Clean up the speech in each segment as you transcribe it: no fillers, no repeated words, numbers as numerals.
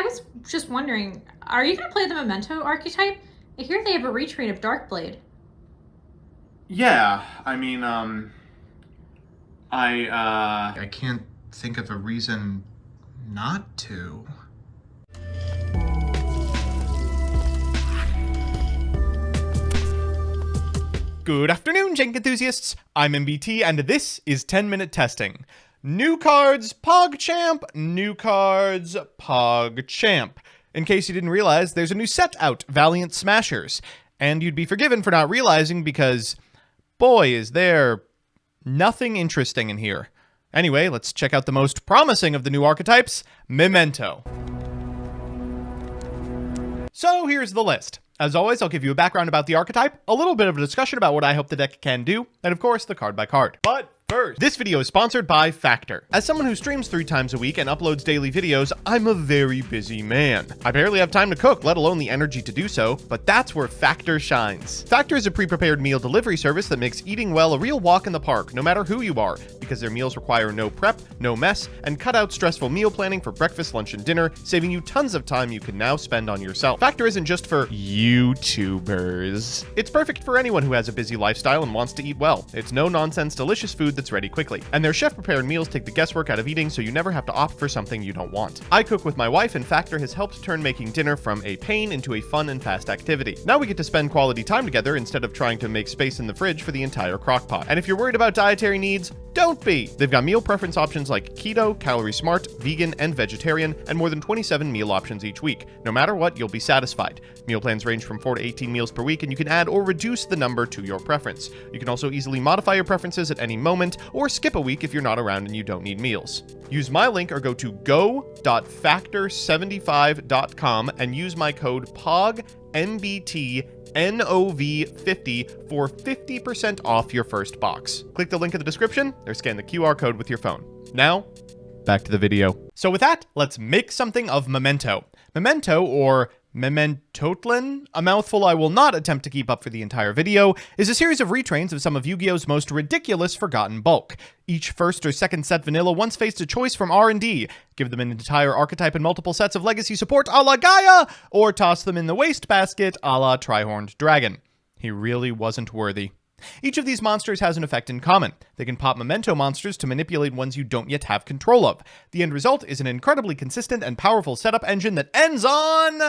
I was just wondering, are you going to play the Memento archetype? I hear they have a retrain of Darkblade. Yeah, I mean, I can't think of a reason not to. Good afternoon, Jank enthusiasts. I'm MBT, and this is 10-minute testing. New cards, PogChamp. New cards, PogChamp. In case you didn't realize, there's a new set out, Valiant Smashers. And you'd be forgiven for not realizing because, boy, is there nothing interesting in here. Anyway, let's check out the most promising of the new archetypes, Memento. So here's the list. As always, I'll give you a background about the archetype, a little bit of a discussion about what I hope the deck can do, and of course, the card by card. But first, this video is sponsored by Factor. As someone who streams 3 times a week and uploads daily videos, I'm a very busy man. I barely have time to cook, let alone the energy to do so, but that's where Factor shines. Factor is a pre-prepared meal delivery service that makes eating well a real walk in the park, no matter who you are, because their meals require no prep, no mess, and cut out stressful meal planning for breakfast, lunch, and dinner, saving you tons of time you can now spend on yourself. Factor isn't just for YouTubers. It's perfect for anyone who has a busy lifestyle and wants to eat well. It's no-nonsense, delicious food that's ready quickly. And their chef-prepared meals take the guesswork out of eating, so you never have to opt for something you don't want. I cook with my wife, and Factor has helped turn making dinner from a pain into a fun and fast activity. Now we get to spend quality time together instead of trying to make space in the fridge for the entire crock pot. And if you're worried about dietary needs, don't be! They've got meal preference options like keto, calorie smart, vegan, and vegetarian, and more than 27 meal options each week. No matter what, you'll be satisfied. Meal plans range from 4 to 18 meals per week, and you can add or reduce the number to your preference. You can also easily modify your preferences at any moment, or skip a week if you're not around and you don't need meals. Use my link or go to go.factor75.com and use my code POGMBTNOV50 for 50% off your first box. Click the link in the description or scan the QR code with your phone. Now, back to the video. So with that, let's make something of Memento. Memento, or Mementotlan, a mouthful I will not attempt to keep up for the entire video, is a series of retrains of some of Yu-Gi-Oh's most ridiculous forgotten bulk. Each first or second set vanilla once faced a choice from R&D. Give them an entire archetype and multiple sets of legacy support a la Gaia, or toss them in the wastebasket a la Tri-Horned Dragon. He really wasn't worthy. Each of these monsters has an effect in common. They can pop Memento monsters to manipulate ones you don't yet have control of. The end result is an incredibly consistent and powerful setup engine that ends on...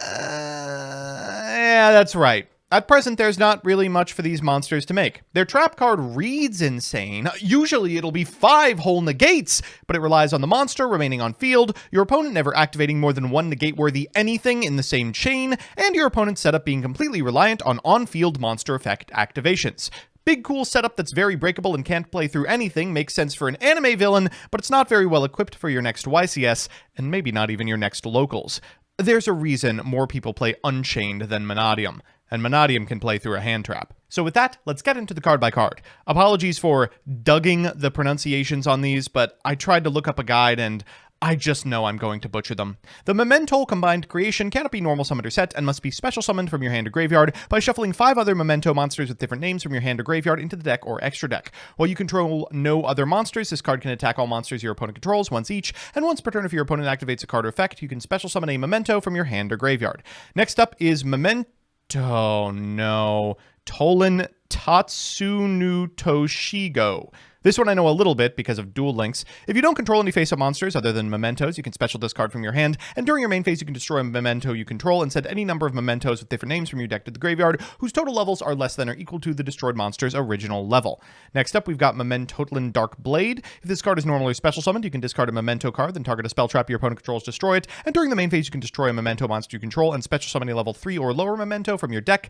yeah, that's right. At present, there's not really much for these monsters to make. Their trap card reads insane. Usually it'll be 5 whole negates, but it relies on the monster remaining on field, your opponent never activating more than 1 negate-worthy anything in the same chain, and your opponent's setup being completely reliant on on-field monster effect activations. Big cool setup that's very breakable and can't play through anything, makes sense for an anime villain, but it's not very well equipped for your next YCS, and maybe not even your next locals. There's a reason more people play Unchained than Manadium, and Manadium can play through a hand trap. So with that, let's get into the card by card. Apologies for dugging the pronunciations on these, but I tried to look up a guide and I just know I'm going to butcher them. The Memento combined creation cannot be normal summoned or set and must be special summoned from your hand or graveyard by shuffling 5 other Memento monsters with different names from your hand or graveyard into the deck or extra deck. While you control no other monsters, this card can attack all monsters your opponent controls once each, and once per turn if your opponent activates a card or effect, you can special summon a Memento from your hand or graveyard. Next up is Memento... Oh no. Tolan Tatsunu Toshigo. This one I know a little bit because of Duel Links. If you don't control any face-up monsters other than Mementos, you can special discard from your hand, and during your main phase you can destroy a Memento you control and send any number of Mementos with different names from your deck to the graveyard, whose total levels are less than or equal to the destroyed monster's original level. Next up, we've got Mementotlan Dark Blade. If this card is normally special summoned, you can discard a Memento card, then target a spell trap your opponent controls, destroy it, and during the main phase you can destroy a Memento monster you control and special summon a level 3 or lower Memento from your deck.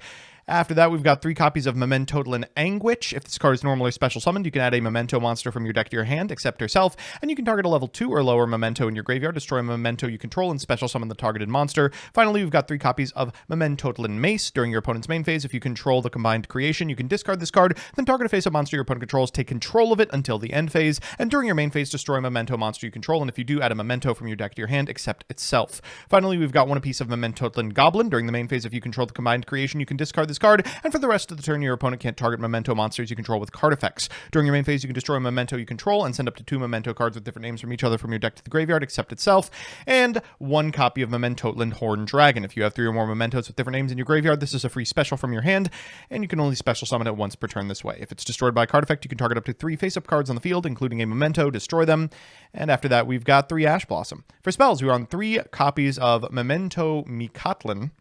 After that, we've got 3 copies of Mementotlan Anguish. If this card is normally special summoned, you can add a Memento monster from your deck to your hand, except herself, and you can target a level 2 or lower Memento in your graveyard, destroy a Memento you control, and special summon the targeted monster. Finally, we've got 3 copies of Mementotlan Mace. During your opponent's main phase, if you control the combined creation, you can discard this card, then target a face-up monster your opponent controls, take control of it until the end phase, and during your main phase, destroy a Memento monster you control, and if you do, add a Memento from your deck to your hand, except itself. Finally, we've got 1 piece of Mementotlan Goblin. During the main phase, if you control the combined creation, you can discard this card, and for the rest of the turn, your opponent can't target Memento monsters you control with card effects. During your main phase, you can destroy a memento you control and send up to 2 memento cards with different names from each other from your deck to the graveyard, except itself, and 1 copy of Memento Horned Dragon. If you have 3 or more mementos with different names in your graveyard, this is a free special from your hand, and you can only special summon it once per turn this way. If it's destroyed by a card effect, you can target up to 3 face-up cards on the field, including a memento, destroy them, and after that, we've got 3 Ash Blossom. For spells, we're on 3 copies of Memento Mikatlin.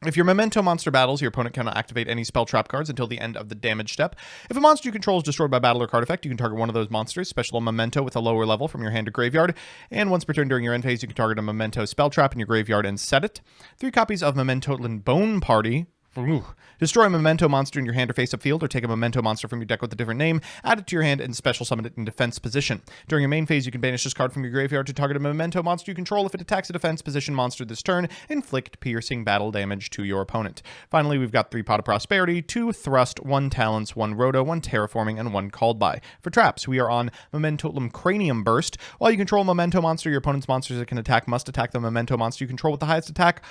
If your Memento monster battles, your opponent cannot activate any spell trap cards until the end of the damage step. If a monster you control is destroyed by battle or card effect, you can target one of those monsters, special a Memento with a lower level from your hand to graveyard, and once per turn during your end phase, you can target a Memento spell trap in your graveyard and set it. 3 copies of Memento Bone Party. Ooh. Destroy a memento monster in your hand or face-up field, or take a memento monster from your deck with a different name, add it to your hand, and special summon it in defense position. During your main phase, you can banish this card from your graveyard to target a memento monster you control. If it attacks a defense position monster this turn, inflict piercing battle damage to your opponent. Finally, we've got 3 Pot of Prosperity, 2 Thrust, 1 Talents, 1 Roto, 1 Terraforming, and 1 Called By. For traps, we are on Memento Cranium Burst. While you control a memento monster, your opponent's monsters that can attack must attack the memento monster you control with the highest attack.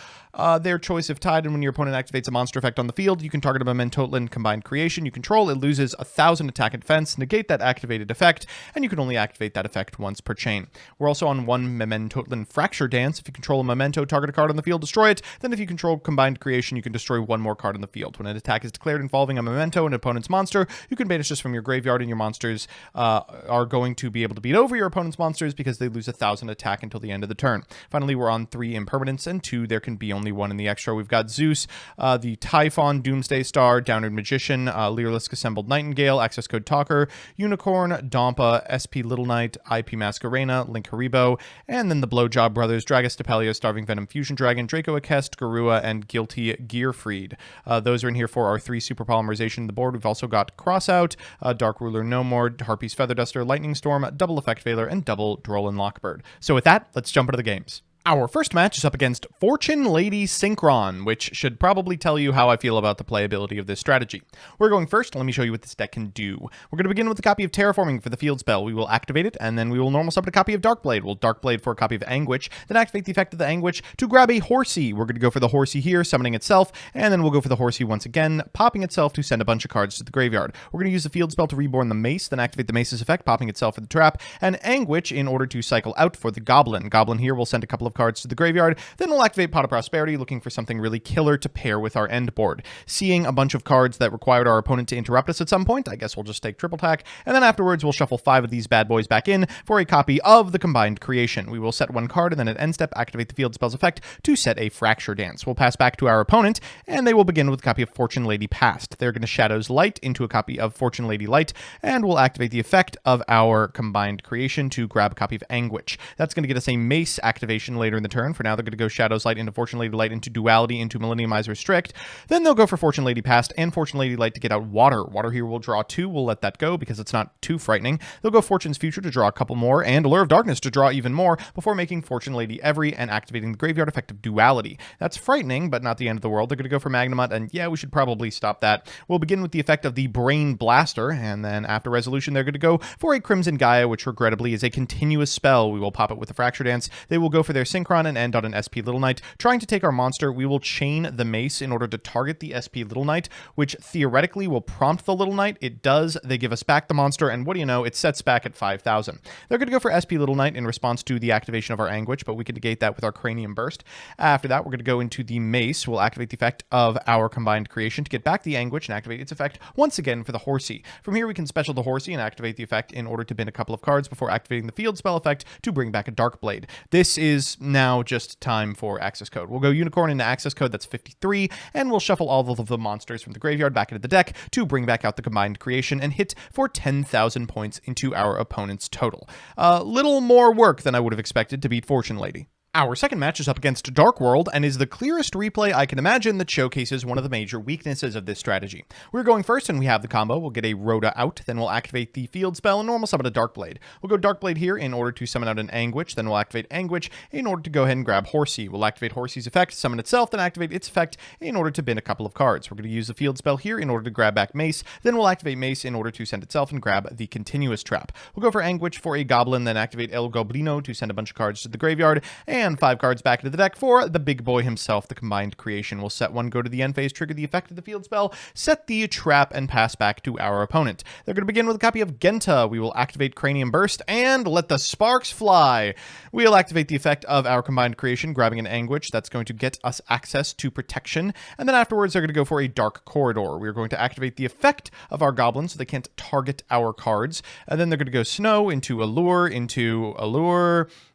Their choice if tied, and when your opponent activates a monster effect on the field, you can target a Memento combined creation you control. It loses 1,000 attack and defense, negate that activated effect, and you can only activate that effect once per chain. We're also on 1 Memento Fracture Dance. If you control a memento, target a card on the field, destroy it. Then if you control combined creation, you can destroy 1 more card on the field. When an attack is declared involving a memento and an opponent's monster, you can banish this from your graveyard, and your monsters are going to be able to beat over your opponent's monsters because they lose 1,000 attack until the end of the turn. Finally, we're on 3 Impermanence and 2. There can be only 1 in the extra. We've got Zeus, the Typhon, Doomsday Star, Downward Magician, Leerlisk Assembled Nightingale, Access Code Talker, Unicorn, Dompa, SP Little Knight, IP Masquerena, Link Haribo, and then the Blowjob Brothers, Dragus Tapelio, Starving Venom Fusion Dragon, Draco Akest, Garua, and Guilty Gearfried. Those are in here for our 3 Super Polymerization on the board. We've also got Crossout, Dark Ruler No More, Harpy's Feather Duster, Lightning Storm, Double Effect Veiler, and Double Droll and Lockbird. So with that, let's jump into the games. Our first match is up against Fortune Lady Synchron, which should probably tell you how I feel about the playability of this strategy. We're going first. Let me show you what this deck can do. We're going to begin with a copy of Terraforming for the field spell. We will activate it, and then we will normal summon a copy of Darkblade. We'll Darkblade for a copy of Anguish, then activate the effect of the Anguish to grab a Horsey. We're going to go for the Horsey here, summoning itself, and then we'll go for the Horsey once again, popping itself to send a bunch of cards to the graveyard. We're going to use the field spell to reborn the Mace, then activate the Mace's effect, popping itself for the trap, and Anguish in order to cycle out for the Goblin. Goblin here will send a couple of cards to the graveyard. Then we'll activate Pot of Prosperity, looking for something really killer to pair with our end board. Seeing a bunch of cards that required our opponent to interrupt us at some point, I guess we'll just take Triple Tack, and then afterwards we'll shuffle 5 of these bad boys back in for a copy of the Combined Creation. We will set 1 card, and then at end step, activate the field spell's effect to set a Fracture Dance. We'll pass back to our opponent, and they will begin with a copy of Fortune Lady Past. They're going to Shadows Light into a copy of Fortune Lady Light, and we'll activate the effect of our Combined Creation to grab a copy of Anguish. That's going to get us a Mace activation later in the turn. For now, they're going to go Shadows Light into Fortune Lady Light into Duality into Millenniumize Restrict. Then they'll go for Fortune Lady Past and Fortune Lady Light to get out Water. Water here will draw 2. We'll let that go because it's not too frightening. They'll go Fortune's Future to draw a couple more, and Allure of Darkness to draw even more before making Fortune Lady Every and activating the graveyard effect of Duality. That's frightening, but not the end of the world. They're going to go for Magnemite, and yeah, we should probably stop that. We'll begin with the effect of the Brain Blaster, and then after Resolution, they're going to go for a Crimson Gaia, which regrettably is a continuous spell. We will pop it with a Fracture Dance. They will go for their Synchron and end on an SP Little Knight. Trying to take our monster, we will chain the Mace in order to target the SP Little Knight, which theoretically will prompt the Little Knight. It does. They give us back the monster, and what do you know? It sets back at 5,000. They're going to go for SP Little Knight in response to the activation of our Anguish, but we can negate that with our Cranium Burst. After that, we're going to go into the Mace. We'll activate the effect of our Combined Creation to get back the Anguish and activate its effect once again for the Horsey. From here, we can special the Horsey and activate the effect in order to bin a couple of cards before activating the field spell effect to bring back a Darkblade. This is now just time for access code. We'll go Unicorn into access code, that's 53, and we'll shuffle all of the monsters from the graveyard back into the deck to bring back out the Combined Creation and hit for 10,000 points into our opponent's total. A little more work than I would have expected to beat Fortune Lady. Our second match is up against Dark World and is the clearest replay I can imagine that showcases one of the major weaknesses of this strategy. We're going first and we have the combo. We'll get a Rhoda out, then we'll activate the field spell and normal summon a Darkblade. We'll go Darkblade here in order to summon out an Anguish, then we'll activate Anguish in order to go ahead and grab Horsey. We'll activate Horsey's effect, summon itself, then activate its effect in order to bin a couple of cards. We're going to use the field spell here in order to grab back Mace, then we'll activate Mace in order to send itself and grab the Continuous Trap. We'll go for Anguish for a Goblin, then activate El Goblino to send a bunch of cards to the graveyard, and and 5 cards back into the deck for the big boy himself. The combined creation will set 1, go to the end phase, trigger the effect of the field spell, set the trap, and pass back to our opponent. They're going to begin with a copy of Genta. We will activate Cranium Burst and let the sparks fly. We'll activate the effect of our combined creation, grabbing an Anguish. That's going to get us access to protection. And then afterwards, they're going to go for a Dark Corridor. We're going to activate the effect of our goblins so they can't target our cards. And then they're going to go Snow into Allure,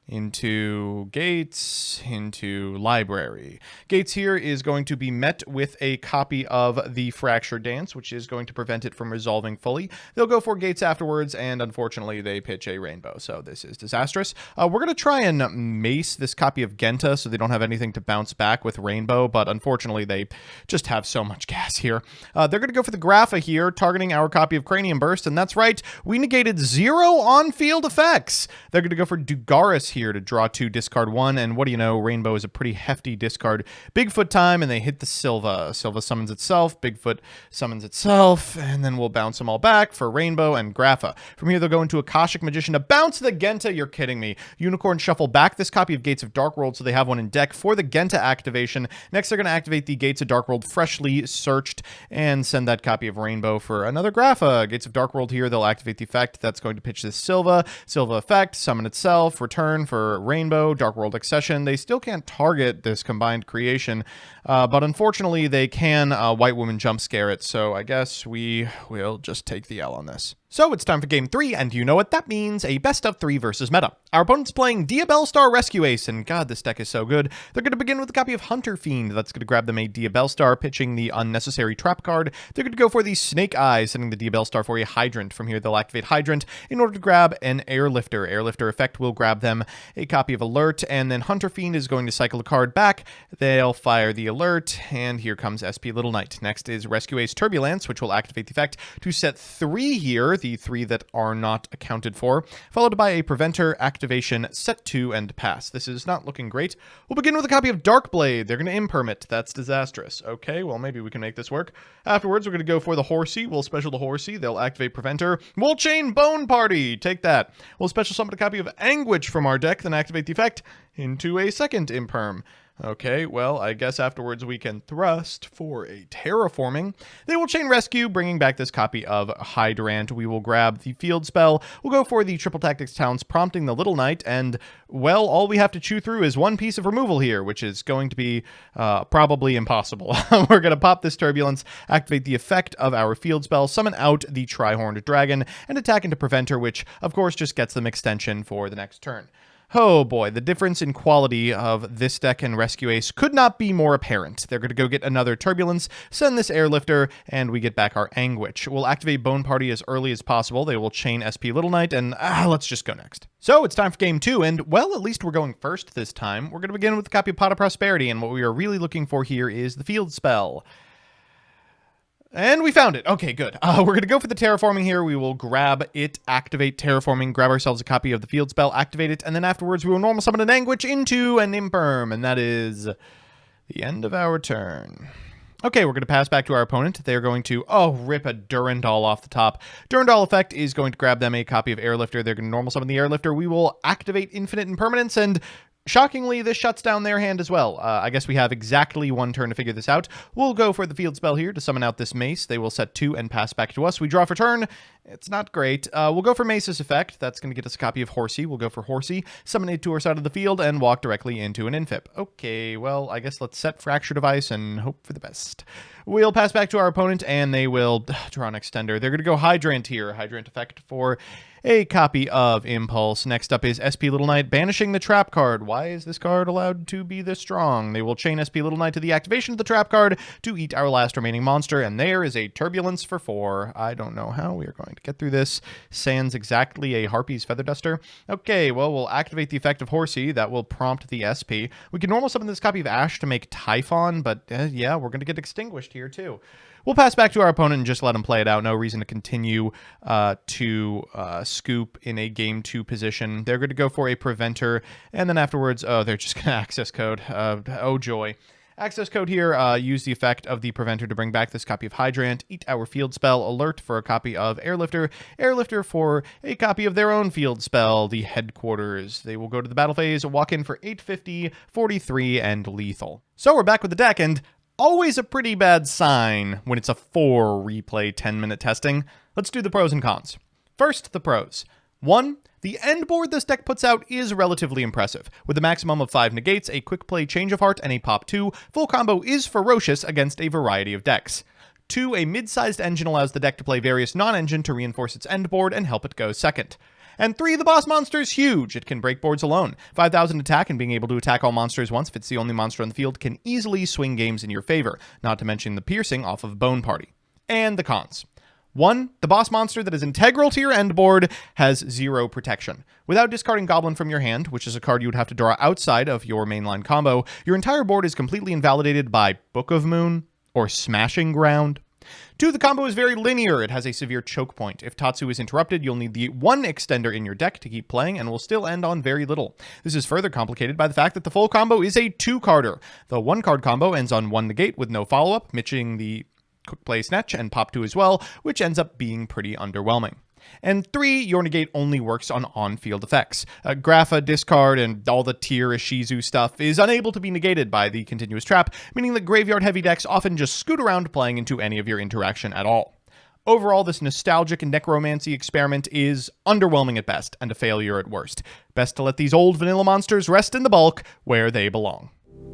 into Gates, into Library. Gates here is going to be met with a copy of the Fracture Dance, which is going to prevent it from resolving fully. They'll go for Gates afterwards, and unfortunately they pitch a Rainbow, so this is disastrous. We're going to try and mace this copy of Genta so they don't have anything to bounce back with Rainbow, but unfortunately they just have so much gas here. They're going to go for the Grapha here, targeting our copy of Cranium Burst, and that's right, we negated 0 on-field effects. They're going to go for Dugaris here to draw 2, discard 1, and what do you know, Rainbow is a pretty hefty discard. Bigfoot time, and they hit the Silva. Silva summons itself, Bigfoot summons itself, and then we'll bounce them all back for Rainbow and Grapha. From here, they'll go into Akashic Magician to bounce the Genta. You're kidding me. Unicorn shuffle back this copy of Gates of Dark World so they have one in deck for the Genta activation. Next, they're going to activate the Gates of Dark World freshly searched and send that copy of Rainbow for another Grapha. Gates of Dark World here, they'll activate the effect. That's going to pitch this Silva. Silva effect, summon itself, return for Rainbow, Dark World Accession. They still can't target this combined creation, but unfortunately they can White Woman jump scare it, so I guess we will just take the L on this. So it's time for game 3, and you know what that means, a best of 3 versus meta. Our opponent's playing Diabellstar Rescue Ace, and god, this deck is so good. They're going to begin with a copy of Hunter Fiend. That's going to grab them a Diabellstar, pitching the unnecessary trap card. They're going to go for the Snake Eyes, sending the Diabellstar for a Hydrant. From here, they'll activate Hydrant in order to grab an Airlifter. Airlifter effect will grab them a copy of Alert, and then Hunter Fiend is going to cycle a card back. They'll fire the Alert, and here comes SP Little Knight. Next is Rescue Ace Turbulence, which will activate the effect to set 3 here, the 3 that are not accounted for, followed by a Preventer activation, set 2, and pass. This is not looking great. We'll begin with a copy of Darkblade. They're going to impermit. That's disastrous. Okay, well, maybe we can make this work. Afterwards, we're going to go for the Horsey. We'll special the Horsey. They'll activate Preventer. We'll chain Bone Party. Take that. We'll special summon a copy of Anguish from our deck, then activate the effect into a second imperm. Okay, well, I guess afterwards we can thrust for a Terraforming. They will chain Rescue, bringing back this copy of Hydrant. We will grab the field spell. We'll go for the Triple Tactics Talents, prompting the Little Knight, and, well, all we have to chew through is 1 piece of removal here, which is going to be probably impossible. We're going to pop this Turbulence, activate the effect of our field spell, summon out the Tri-Horned Dragon, and attack into Preventer, which, of course, just gets them extension for the next turn. Oh boy, the difference in quality of this deck and Rescue Ace could not be more apparent. They're going to go get another Turbulence, send this Airlifter, and we get back our Anguish. We'll activate Bone Party as early as possible. They will chain SP Little Knight, and let's just go next. So it's time for game 2, and well, at least we're going first this time. We're going to begin with a copy of Pot of Prosperity, and what we are really looking for here is the field spell. And we found it. Okay, good. We're going to go for the Terraforming here. We will grab it, activate Terraforming, grab ourselves a copy of the field spell, activate it, and then afterwards we will normal summon an Anguish into an Imperm, and that is the end of our turn. Okay, we're going to pass back to our opponent. They're going to, rip a Durandal off the top. Durandal effect is going to grab them a copy of Airlifter. They're going to normal summon the Airlifter. We will activate Infinite Impermanence, and shockingly, this shuts down their hand as well. I guess we have exactly 1 turn to figure this out. We'll go for the field spell here to summon out this Mace. They will set 2 and pass back to us. We draw for turn. It's not great. We'll go for Mace's effect. That's going to get us a copy of Horsey. We'll go for Horsey, summon it to our side of the field, and walk directly into an Infip. Okay, well, I guess let's set Fracture Device and hope for the best. We'll pass back to our opponent, and they will draw an Extender. They're going to go Hydrant here. Hydrant effect for a copy of Impulse. Next up is SP Little Knight, banishing the trap card. Why is this card allowed to be this strong? They will chain SP Little Knight to the activation of the trap card to eat our last remaining monster, and there is a Turbulence for 4. I don't know how we are going to get through this. Sans exactly a Harpy's Feather Duster. Okay, well, we'll activate the effect of Horsey. That will prompt the SP. We can normal summon this copy of Ash to make Typhon, but yeah, we're going to get extinguished here too. We'll pass back to our opponent and just let him play it out. No reason to continue to scoop in a game 2 position. They're going to go for a Preventer, and then afterwards, they're just going to access code. Oh, joy. Access code here, use the effect of the Preventer to bring back this copy of Hydrant, Eat Our Field Spell, Alert for a copy of Airlifter, Airlifter for a copy of their own field spell, the Headquarters. They will go to the battle phase, walk in for 850, 43, and lethal. So we're back with the deck, and always a pretty bad sign when it's a 4 replay 10-minute testing. Let's do the pros and cons. First, the pros. 1. The end board this deck puts out is relatively impressive. With a maximum of 5 negates, a quick play Change of Heart, and a pop 2, full combo is ferocious against a variety of decks. 2. A mid-sized engine allows the deck to play various non-engine to reinforce its end board and help it go second. And 3, the boss monster is huge. It can break boards alone. 5,000 attack, and being able to attack all monsters once if it's the only monster on the field can easily swing games in your favor, not to mention the piercing off of Bone Party. And the cons. 1. The boss monster that is integral to your end board has 0 protection. Without discarding Goblin from your hand, which is a card you would have to draw outside of your mainline combo, your entire board is completely invalidated by Book of Moon or Smashing Ground. 2. The combo is very linear. It has a severe choke point. If Tatsu is interrupted, you'll need the 1 extender in your deck to keep playing and will still end on very little. This is further complicated by the fact that the full combo is a 2-carder. The 1-card combo ends on 1 negate with no follow-up, matching the quick play Snatch and pop 2 as well, which ends up being pretty underwhelming. And 3, your negate only works on on-field effects. Grapha, discard, and all the tier Ishizu stuff is unable to be negated by the continuous trap, meaning that graveyard-heavy decks often just scoot around playing into any of your interaction at all. Overall, this nostalgic necromancy experiment is underwhelming at best and a failure at worst. Best to let these old vanilla monsters rest in the bulk where they belong.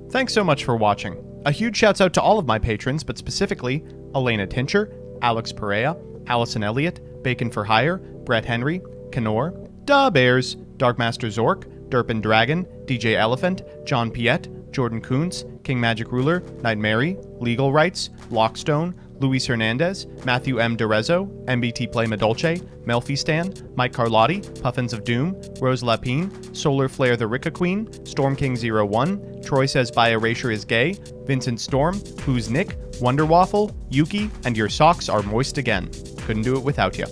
Thanks so much for watching. A huge shouts out to all of my patrons, but specifically Elena Tincher, Alex Perea, Allison Elliott, Bacon for Hire, Brett Henry, Kenor, Da Bears, Darkmaster Zork, Derpin Dragon, DJ Elephant, John Piet, Jordan Kuntz, King Magic Ruler, Knight Mary, Legal Rights, Lockstone, Luis Hernandez, Matthew M. Derezzo, MBT Play Madolce, Melfi Stan, Mike Carlotti, Puffins of Doom, Rose Lapine, Solar Flare the Ricka Queen, Storm King 01, Troy Says By Erasure is Gay, Vincent Storm, Who's Nick, Wonder Waffle, Yuki, and Your Socks Are Moist Again. Couldn't do it without you.